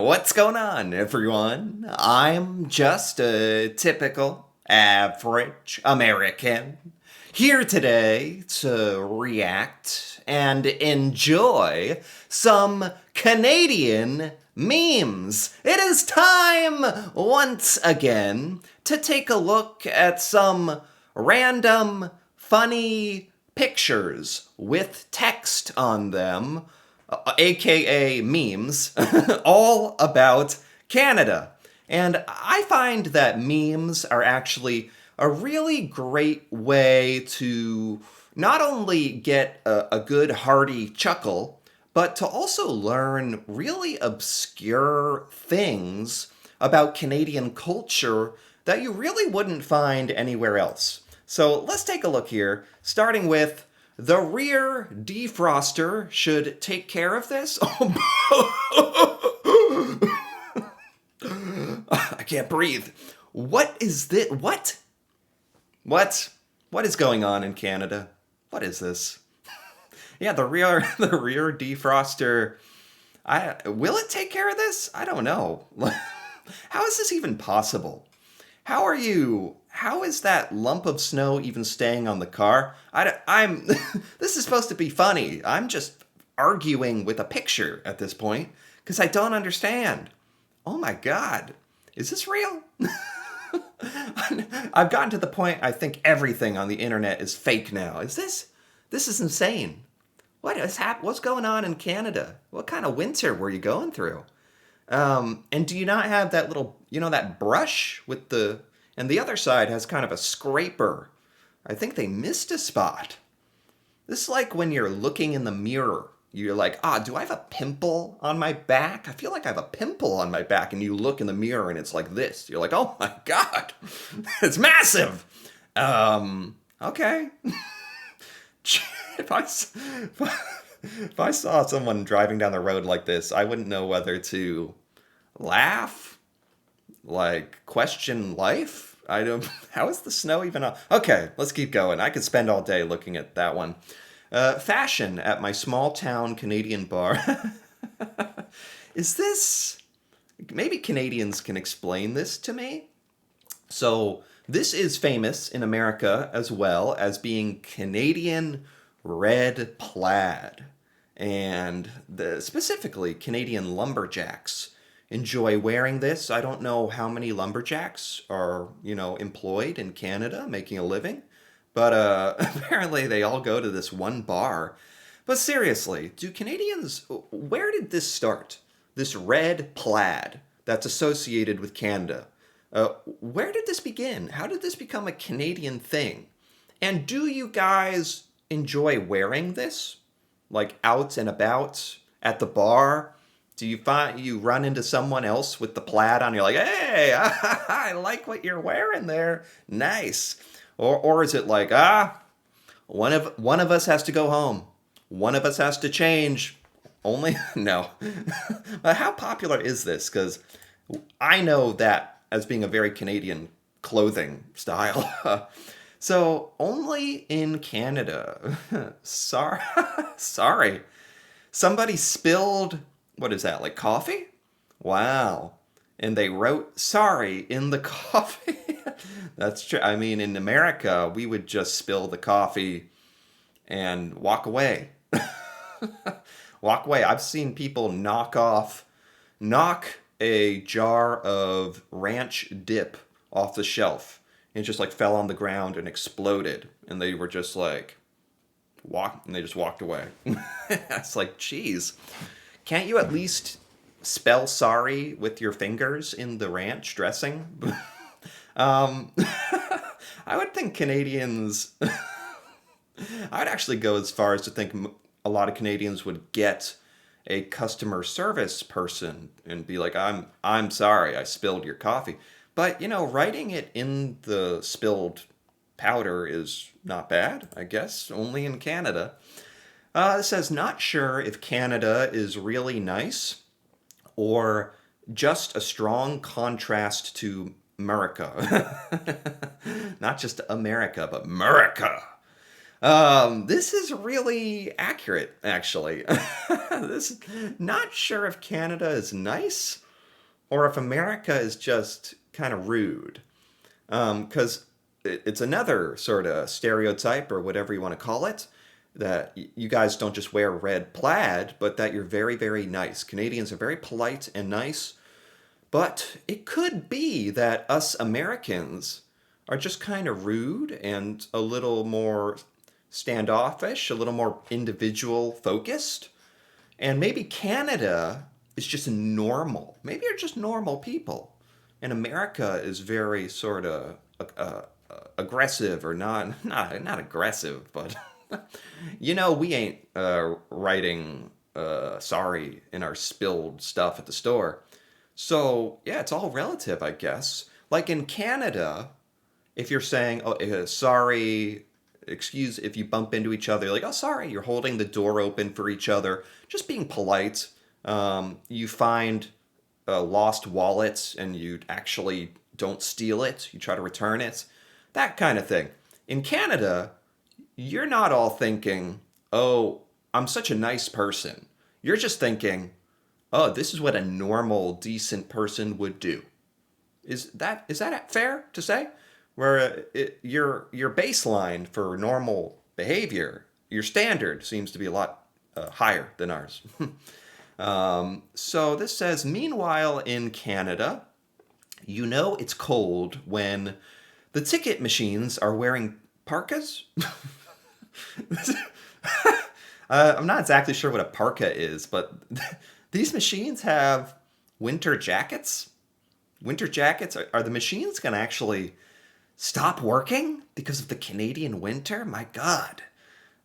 What's going on, everyone? I'm just a typical, average American here today to react and enjoy some Canadian memes. It is time once again to take a look at some random, funny pictures with text on them, aka memes, all about Canada. And I find that memes are actually a really great way to not only get a good hearty chuckle, but to also learn really obscure things about Canadian culture that you really wouldn't find anywhere else. So let's take a look here, starting with the rear defroster should take care of this. I can't breathe. What is this? What? What? What is going on in Canada? What is this? Yeah, the rear defroster. I will it take care of this? I don't know. How is this even possible? How are you? How is that lump of snow even staying on the car? I'm. This is supposed to be funny. I'm just arguing with a picture at this point because I don't understand. Oh my god, is this real? I've gotten to the point I think everything on the internet is fake now. Is this? This is insane. What's going on in Canada? What kind of winter were you going through? And do you not have that little, that brush with and the other side has kind of a scraper. I think they missed a spot. This is like when you're looking in the mirror. You're like, do I have a pimple on my back? I feel like I have a pimple on my back. And you look in the mirror and it's like this. You're like, oh my God, it's massive. Okay. if I, if I saw someone driving down the road like this, I wouldn't know whether to laugh, like question life. I don't. How is the snow even on? Okay, let's keep going. I could spend all day looking at that one. Fashion at my small town Canadian bar. Is this? Maybe Canadians can explain this to me. So this is famous in America as well as being Canadian red plaid, and specifically Canadian lumberjacks enjoy wearing this. I don't know how many lumberjacks are, employed in Canada making a living, but apparently they all go to this one bar. But seriously, where did this start? This red plaid that's associated with Canada. Where did this begin? How did this become a Canadian thing? And do you guys enjoy wearing this? Like out and about at the bar? Do you find you run into someone else with the plaid on? You're like, hey, I like what you're wearing there. Nice. Or is it like, one of us has to go home. One of us has to change. Only no. But how popular is this? Because I know that as being a very Canadian clothing style. So only in Canada. Sorry, sorry. Somebody spilled, what is that, like coffee? Wow. And they wrote sorry in the coffee. That's true. I mean, in America, we would just spill the coffee and walk away. Walk away. I've seen people knock a jar of ranch dip off the shelf. And it just like fell on the ground and exploded. And they were just like, and they just walked away. It's like, geez, can't you at least spell sorry with your fingers in the ranch dressing? um, I would think Canadians, I'd actually go as far as to think a lot of Canadians would get a customer service person and be like, I'm sorry, I spilled your coffee. But, writing it in the spilled powder is not bad, I guess, only in Canada. It says, not sure if Canada is really nice or just a strong contrast to America. Not just America, but America. This is really accurate, actually. This Not sure if Canada is nice or if America is just kind of rude. Because it's another sort of stereotype or whatever you want to call it that you guys don't just wear red plaid, but that you're very, very nice. Canadians are very polite and nice, but it could be that us Americans are just kind of rude and a little more standoffish, a little more individual focused. And maybe Canada is just normal. Maybe you're just normal people. And America is very sort of aggressive or not aggressive, but we ain't writing sorry in our spilled stuff at the store. So, yeah, it's all relative, I guess. Like in Canada, if you're saying, oh, sorry, excuse if you bump into each other, like, oh, sorry, you're holding the door open for each other, just being polite. You find lost wallets and you actually don't steal it, you try to return it, that kind of thing. In Canada, you're not all thinking, oh, I'm such a nice person. You're just thinking, oh, this is what a normal, decent person would do. Is that fair to say? Where your baseline for normal behavior, your standard seems to be a lot higher than ours. So this says, meanwhile in Canada, it's cold when the ticket machines are wearing parkas. I'm not exactly sure what a parka is, but these machines have winter jackets. Winter jackets? Are the machines going to actually stop working because of the Canadian winter? My God.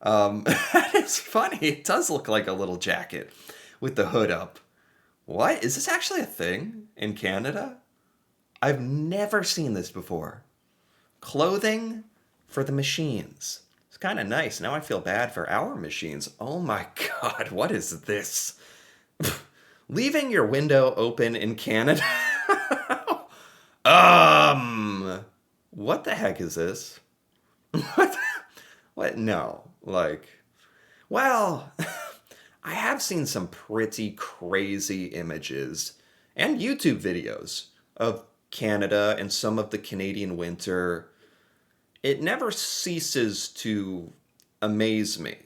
It's funny. It does look like a little jacket with the hood up. What? Is this actually a thing in Canada? I've never seen this before. Clothing for the machines. It's kind of nice. Now I feel bad for our machines. Oh my God, what is this? Leaving your window open in Canada? What the heck is this? What? What? No. Well, I have seen some pretty crazy images and YouTube videos of Canada and some of the Canadian winter. It never ceases to amaze me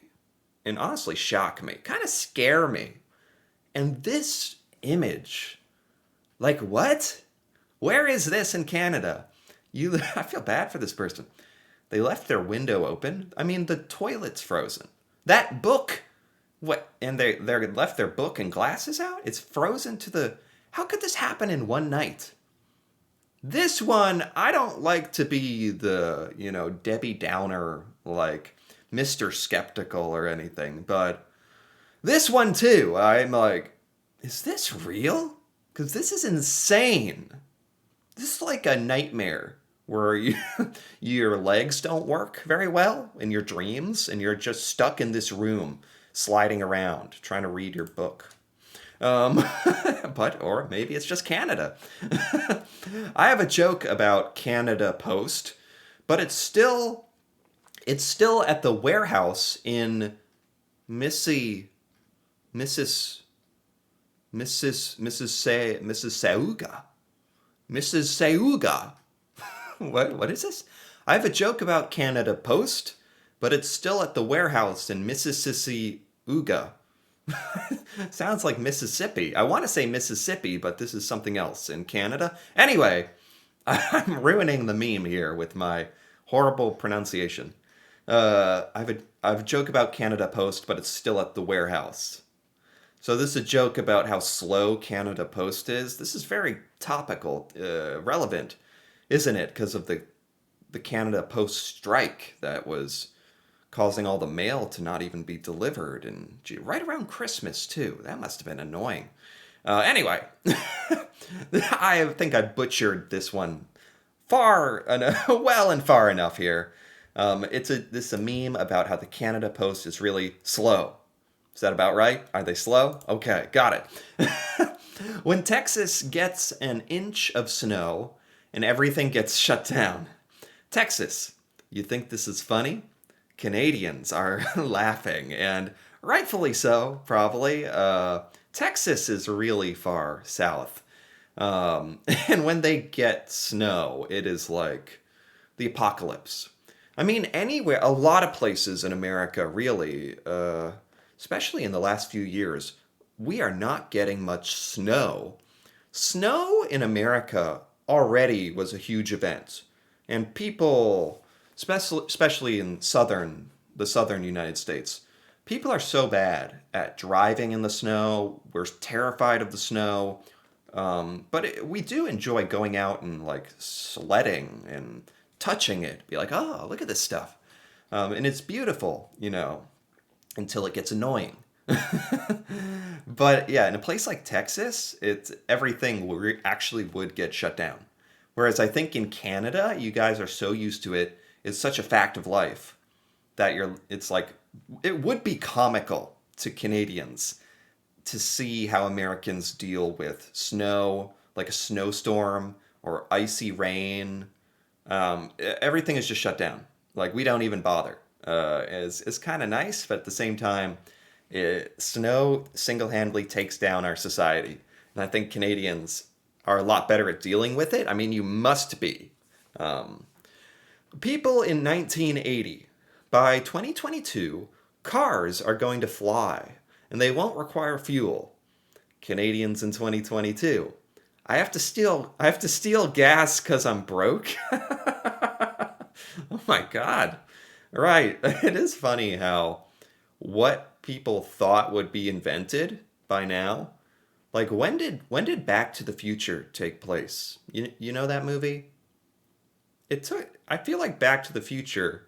and honestly shock me, kind of scare me. And this image, what? Where is this in Canada? I feel bad for this person. They left their window open. I mean, the toilet's frozen. That book, what? And they left their book and glasses out? It's frozen to the... How could this happen in one night? This one, I don't like to be the, Debbie Downer, Mr. Skeptical or anything, but this one too, I'm like, is this real? Because this is insane. This is like a nightmare where your legs don't work very well in your dreams and you're just stuck in this room sliding around trying to read your book. Or maybe it's just Canada. I have a joke about Canada Post, but it's still at the warehouse in Mississauga. Mississauga. What is this? I have a joke about Canada Post, but it's still at the warehouse in Mississauga. Sounds like Mississippi. I want to say Mississippi, but this is something else in Canada. Anyway, I'm ruining the meme here with my horrible pronunciation. I have a joke about Canada Post, but it's still at the warehouse. So this is a joke about how slow Canada Post is. This is very topical, relevant, isn't it? Because of the Canada Post strike that was causing all the mail to not even be delivered, and right around Christmas too. That must have been annoying. Anyway, I think I butchered this one far enough here. This is a meme about how the Canada Post is really slow. Is that about right? Are they slow? Okay, got it. When Texas gets an inch of snow and everything gets shut down. Texas, you think this is funny? Canadians are laughing, and rightfully so, probably. Texas is really far south. And when they get snow, it is like the apocalypse. I mean, anywhere, a lot of places in America, really, especially in the last few years, we are not getting much snow. Snow in America already was a huge event, and people, especially in the southern United States, people are so bad at driving in the snow. We're terrified of the snow, but we do enjoy going out and like sledding and touching it. Be like, oh, look at this stuff, and it's beautiful, until it gets annoying. But yeah, in a place like Texas, it's everything actually would get shut down. Whereas I think in Canada, you guys are so used to it, it's such a fact of life that it's like it would be comical to Canadians to see how Americans deal with snow, like a snowstorm or icy rain. Everything is just shut down. Like we don't even bother. It's kind of nice, but at the same time, snow single-handedly takes down our society, and I think Canadians are a lot better at dealing with it. I mean, you must be. Um, People in 1980, by 2022, cars are going to fly, and they won't require fuel. Canadians in 2022. I have to steal gas because I'm broke. Oh my God. Right. It is funny how what people thought would be invented by now. Like when did Back to the Future take place? You know that movie? I feel like Back to the Future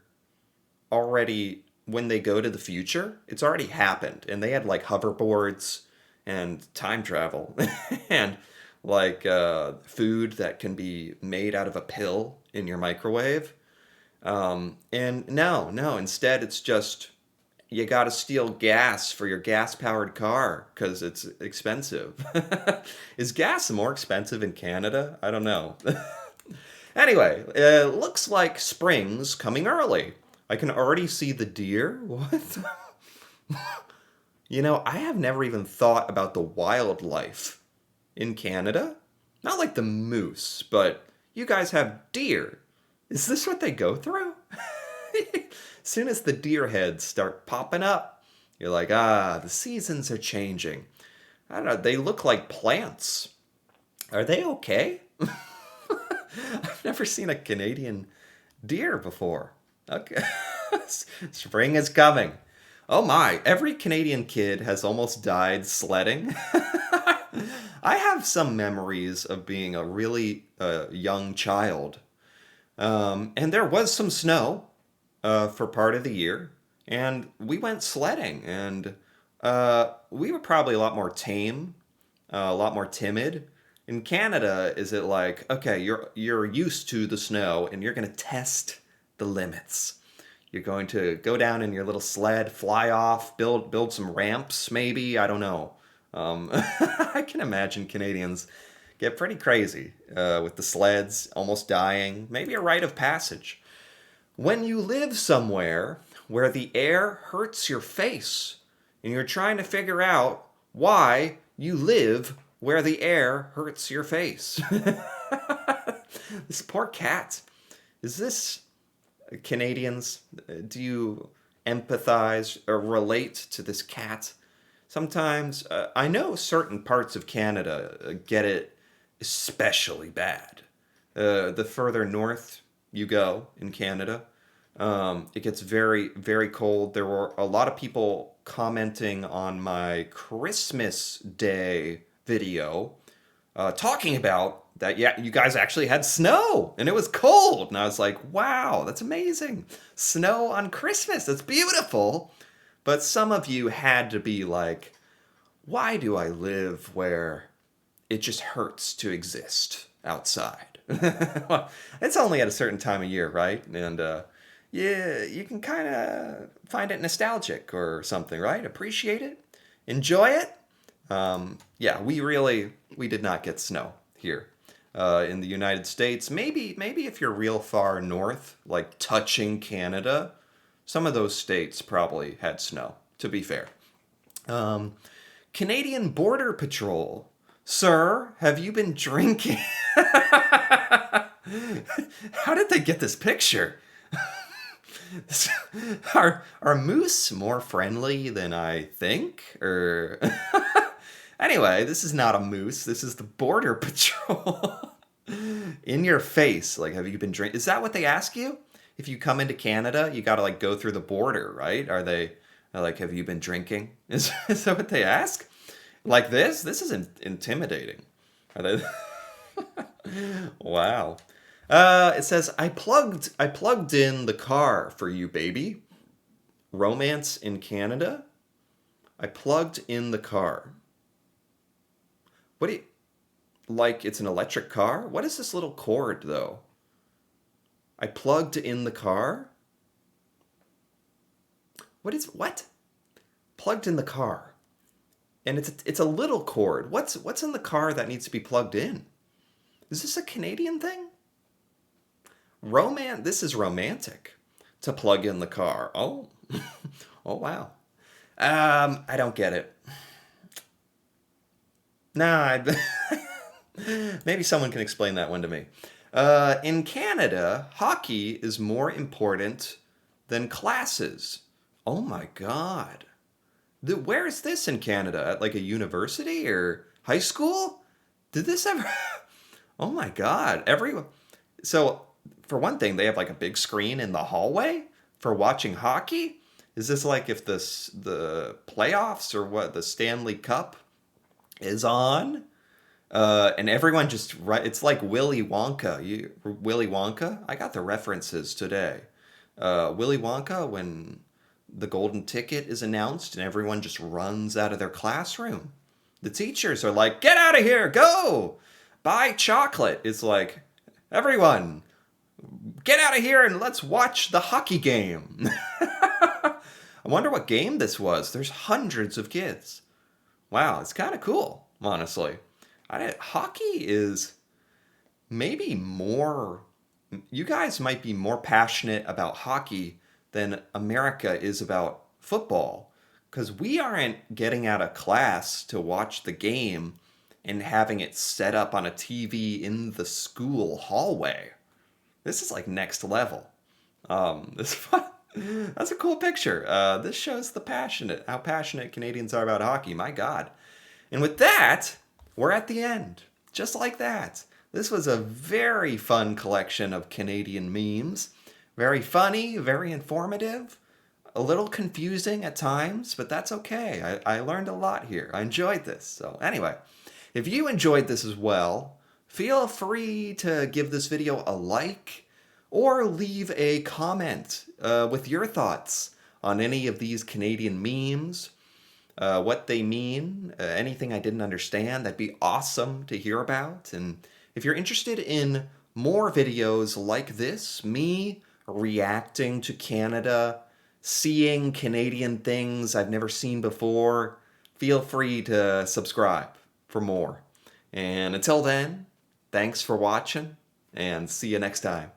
already, when they go to the future, it's already happened, and they had like hoverboards and time travel and like food that can be made out of a pill in your microwave. And no, instead it's just you got to steal gas for your gas powered car because it's expensive. Is gas more expensive in Canada? I don't know. Anyway, it looks like spring's coming early. I can already see the deer. What? I have never even thought about the wildlife in Canada. Not like the moose, but you guys have deer. Is this what they go through? As soon as the deer heads start popping up, you're like, the seasons are changing. I don't know, they look like plants. Are they okay? I've never seen a Canadian deer before. Okay. Spring is coming. Oh my, every Canadian kid has almost died sledding. I have some memories of being a really young child. And there was some snow for part of the year, and we went sledding, and we were probably a lot more tame, a lot more timid. In Canada, is it like, okay, you're used to the snow, and you're gonna test the limits. You're going to go down in your little sled, fly off, build some ramps, maybe. I don't know. I can imagine Canadians get pretty crazy with the sleds, almost dying, maybe a rite of passage. When you live somewhere where the air hurts your face and you're trying to figure out why you live where the air hurts your face. This poor cat. Is this Canadians? Do you empathize or relate to this cat? Sometimes I know certain parts of Canada get it especially bad. The further north you go in Canada, it gets very, very cold. There were a lot of people commenting on my Christmas Day video talking about that, yeah, you guys actually had snow and it was cold. And I was like, wow, that's amazing. Snow on Christmas, that's beautiful. But some of you had to be like, why do I live where it just hurts to exist outside? Well, it's only at a certain time of year, right? And yeah, you can kind of find it nostalgic or something, right? Appreciate it, enjoy it. Yeah, we did not get snow here in the United States. Maybe if you're real far north, like touching Canada, some of those states probably had snow. To be fair, Canadian Border Patrol Sir, have you been drinking? How did they get this picture? Are moose more friendly than I think? Or anyway, this is not a moose. This is the Border Patrol. In your face. Like, have you been drinking? Is that what they ask you? If you come into Canada, you got to like go through the border, right? Are like, have you been drinking? Is that what they ask? Like this? This is intimidating. Are they? Wow. It says I plugged in the car for you, baby. Romance in Canada. I plugged in the car. What do you like? It's an electric car. What is this little cord though? I plugged in the car. What? Plugged in the car, and it's a little cord. What's in the car that needs to be plugged in? Is this a Canadian thing? This is romantic to plug in the car. Oh, oh wow. I don't get it. Nah, maybe someone can explain that one to me. In Canada, hockey is more important than classes. Oh my God. Where is this in Canada? At like a university or high school? Did this ever? Oh my God. Everyone. So, for one thing, they have like a big screen in the hallway for watching hockey. Is this like if the playoffs or what, the Stanley Cup is on? And everyone just right. It's like Willy Wonka. Willy Wonka. I got the references today. Willy Wonka when the golden ticket is announced and everyone just runs out of their classroom. The teachers are like, "Get out of here! Go buy chocolate." It's like, everyone, get out of here and let's watch the hockey game. I wonder what game this was. There's hundreds of kids. Wow, it's kind of cool, honestly. Hockey is maybe more. You guys might be more passionate about hockey than America is about football, because we aren't getting out of class to watch the game and having it set up on a TV in the school hallway. This is like next level. This that's a cool picture. This shows how passionate Canadians are about hockey. My God. And with that, we're at the end. Just like that. This was a very fun collection of Canadian memes. Very funny, very informative, a little confusing at times, but that's okay. I learned a lot here. I enjoyed this. So anyway, if you enjoyed this as well, feel free to give this video a like or leave a comment with your thoughts on any of these Canadian memes, what they mean, anything I didn't understand. That'd be awesome to hear about. And if you're interested in more videos like this, me reacting to Canada, seeing Canadian things I've never seen before, feel free to subscribe for more. And until then, thanks for watching, and see you next time.